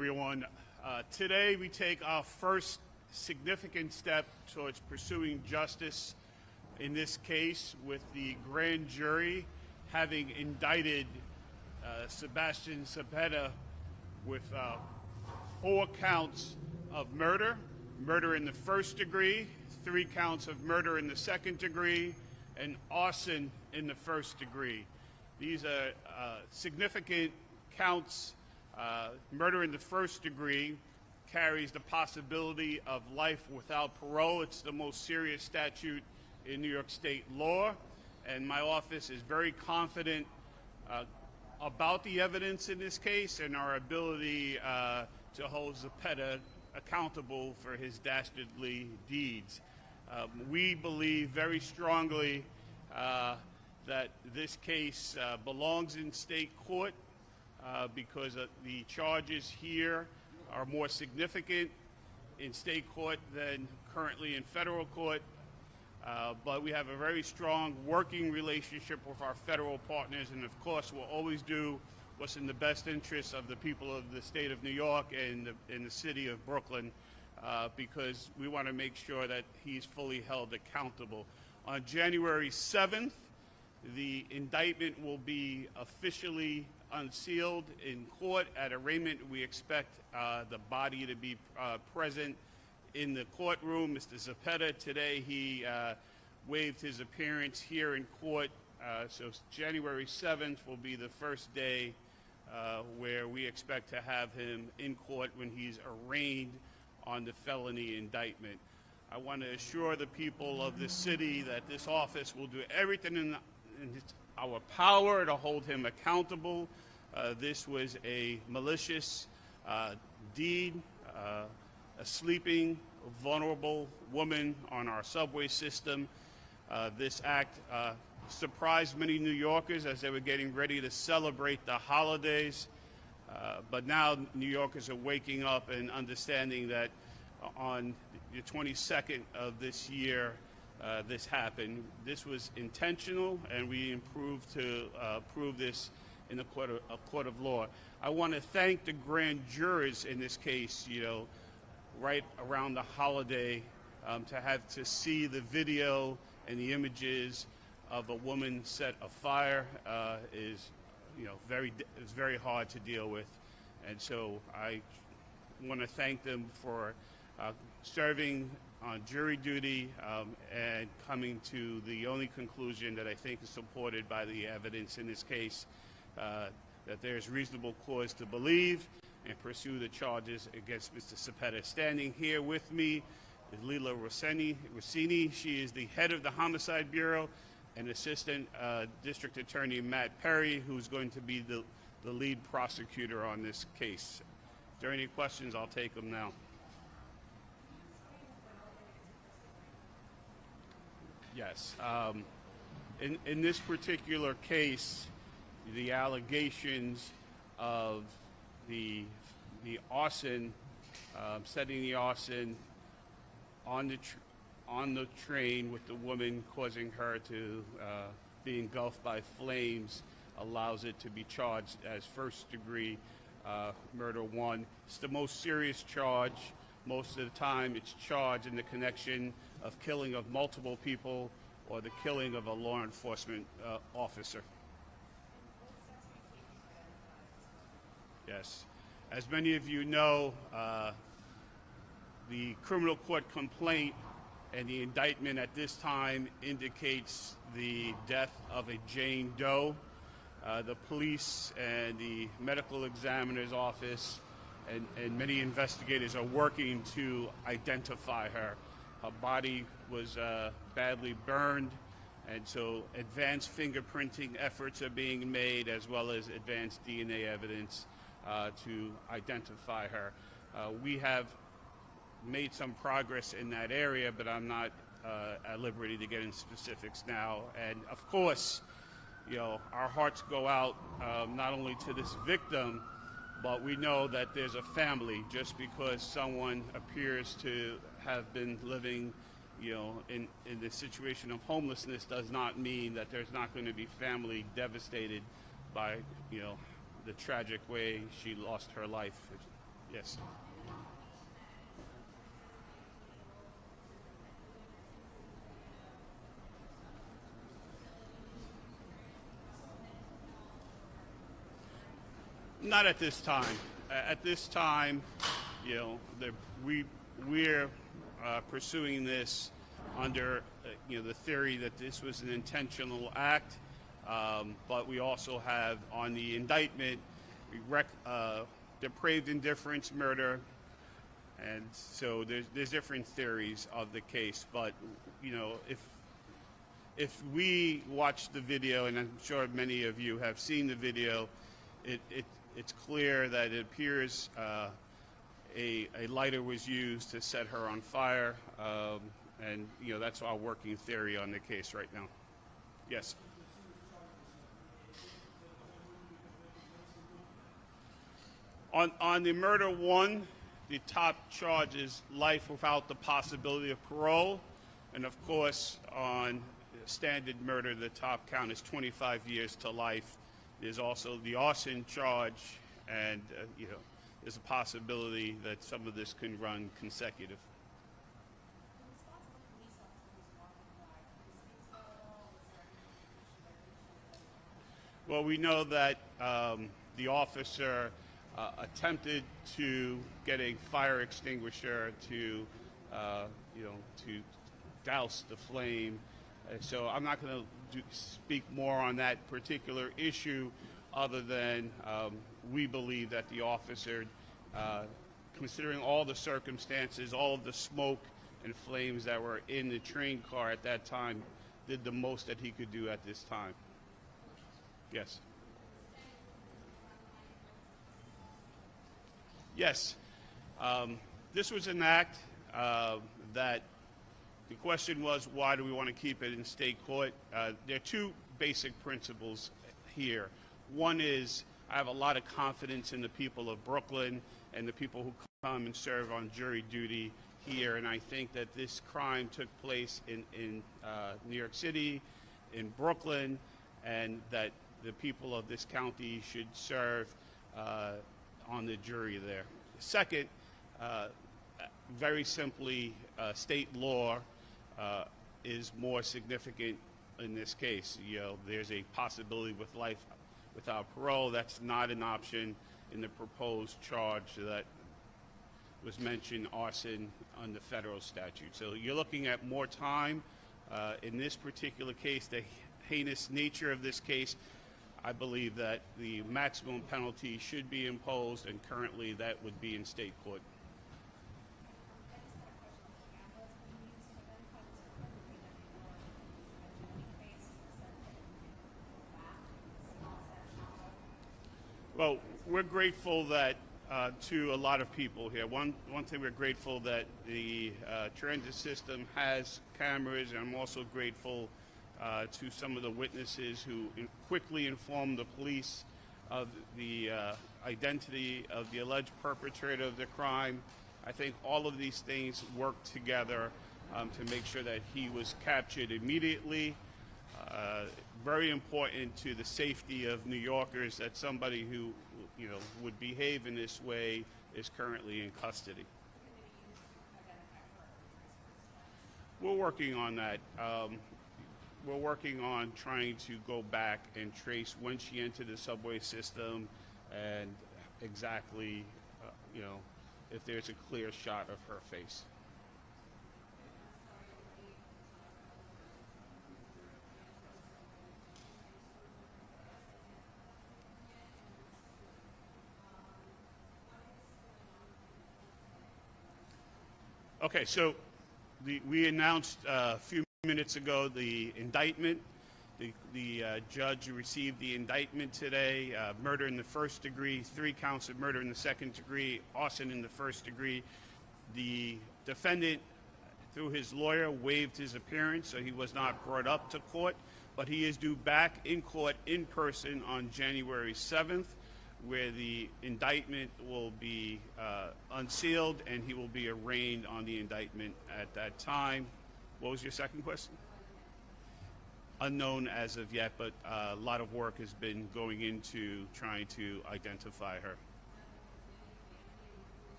Everyone, today we take our first significant step towards pursuing justice in this case, with the grand jury having indicted Sebastian Zapeta with 4 counts of murder in the first degree, 3 counts of murder in the second degree, and arson in the first degree. These are significant counts. Murder in the first degree carries the possibility of life without parole. It's the most serious statute in New York State law, and my office is very confident about the evidence in this case and our ability to hold Zapeta accountable for his dastardly deeds. We believe very strongly that this case belongs in state court because the charges here are more significant in state court than currently in federal court. But we have a very strong working relationship with our federal partners, and of course we'll always do what's in the best interest of the people of the state of New York and the city of Brooklyn, because we want to make sure that he's fully held accountable. On January 7th, the indictment will be officially unsealed in court. At arraignment, we expect the body to be present in the courtroom. Mr. Zapeta, today he waived his appearance here in court, so January 7th will be the first day where we expect to have him in court when he's arraigned on the felony indictment. I want to assure the people of this city that this office will do everything in our power to hold him accountable. This was a malicious deed. A sleeping, vulnerable woman on our subway system. This act surprised many New Yorkers as they were getting ready to celebrate the holidays. But now New Yorkers are waking up and understanding that on the 22nd of this year, this happened. This was intentional, and we improved to prove this in a court of law. I want to thank the grand jurors in this case, right around the holiday, to see the video and the images of a woman set afire is very hard to deal with, and so I want to thank them for serving on jury duty and coming to the only conclusion that I think is supported by the evidence in this case, that there's reasonable cause to believe and pursue the charges against Mr. Zapeta. Standing here with me is Lila Rossini. She is the head of the Homicide Bureau, and Assistant District Attorney Matt Perry, who's going to be the lead prosecutor on this case. If there are any questions, I'll take them now. Yes. In this particular case, the allegations of the arson, setting the arson on the train with the woman, causing her to be engulfed by flames, allows it to be charged as first-degree murder 1. It's the most serious charge. Most of the time, it's charged in the connection of killing of multiple people or the killing of a law enforcement officer. Yes. As many of you know, the criminal court complaint and the indictment at this time indicates the death of a Jane Doe. The police and the medical examiner's office and many investigators are working to identify her. Her body was badly burned, and so advanced fingerprinting efforts are being made, as well as advanced DNA evidence to identify her. We have made some progress in that area, but I'm not at liberty to get into specifics now. And of course, our hearts go out not only to this victim, but we know that there's a family. Just because someone appears to have been living, in the situation of homelessness does not mean that there's not going to be family devastated by, the tragic way she lost her life. Yes. Not at this time. At this time, you know, we're pursuing this under the theory that this was an intentional act, but we also have on the indictment depraved indifference, murder, and so there's different theories of the case. But if we watch the video, and I'm sure many of you have seen the video, it's clear that it appears a lighter was used to set her on fire, and that's our working theory on the case right now. Yes. On the murder one, the top charge is life without the possibility of parole, and of course on standard murder, the top count is 25 years to life. There's also the arson charge, and there's a possibility that some of this can run consecutive. Well, we know that the officer attempted to get a fire extinguisher to douse the flame. So I'm not going to speak more on that particular issue, other than we believe that the officer, considering all the circumstances, all of the smoke and flames that were in the train car at that time, did the most that he could do at this time. Yes. Yes. This was an act that the question was, why do we want to keep it in state court? There are two basic principles here. One is I have a lot of confidence in the people of Brooklyn and the people who come and serve on jury duty here, and I think that this crime took place in New York City, in Brooklyn, and that the people of this county should serve on the jury there. Second, very simply, state law is more significant in this case. There's a possibility with life without parole. That's not an option in the proposed charge that was mentioned, arson, on the federal statute. So you're looking at more time. In this particular case, the heinous nature of this case, I believe that the maximum penalty should be imposed, and currently that would be in state court. Well, we're grateful that to a lot of people here. One thing, we're grateful that the transit system has cameras, and I'm also grateful to some of the witnesses who quickly informed the police of the identity of the alleged perpetrator of the crime. I think all of these things worked together to make sure that he was captured immediately. Very important to the safety of New Yorkers that somebody who would behave in this way is currently in custody. We're working on that. We're working on trying to go back and trace when she entered the subway system, and exactly if there's a clear shot of her face. Okay, so we announced a few minutes ago the indictment. The judge received the indictment today, murder in the first degree, 3 counts of murder in the second degree, arson in the first degree. The defendant, through his lawyer, waived his appearance, so he was not brought up to court, but he is due back in court in person on January 7th, where the indictment will be unsealed, and he will be arraigned on the indictment at that time. What was your second question? Unknown as of yet, but a lot of work has been going into trying to identify her.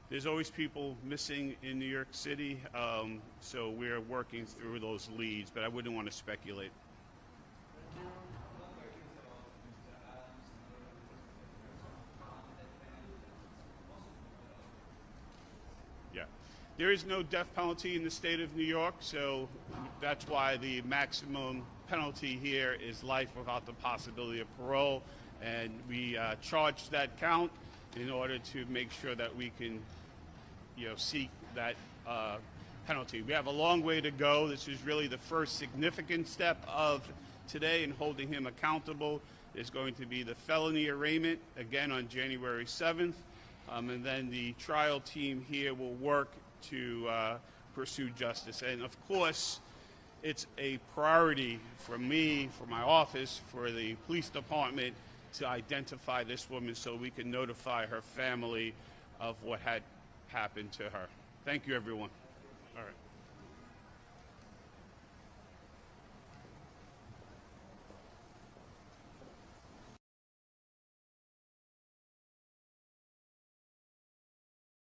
There's always people missing in New York City, so we're working through those leads, but I wouldn't want to speculate. Yeah. There is no death penalty in the state of New York, so that's why the maximum penalty here is life without the possibility of parole, and we charged that count in order to make sure that we can seek that penalty. We have a long way to go. This is really the first significant step of today in holding him accountable. There's going to be the felony arraignment again on January 7th, and then the trial team here will work to pursue justice. And of course, it's a priority for me, for my office, for the police department to identify this woman so we can notify her family of what had happened to her. Thank you, everyone. All right.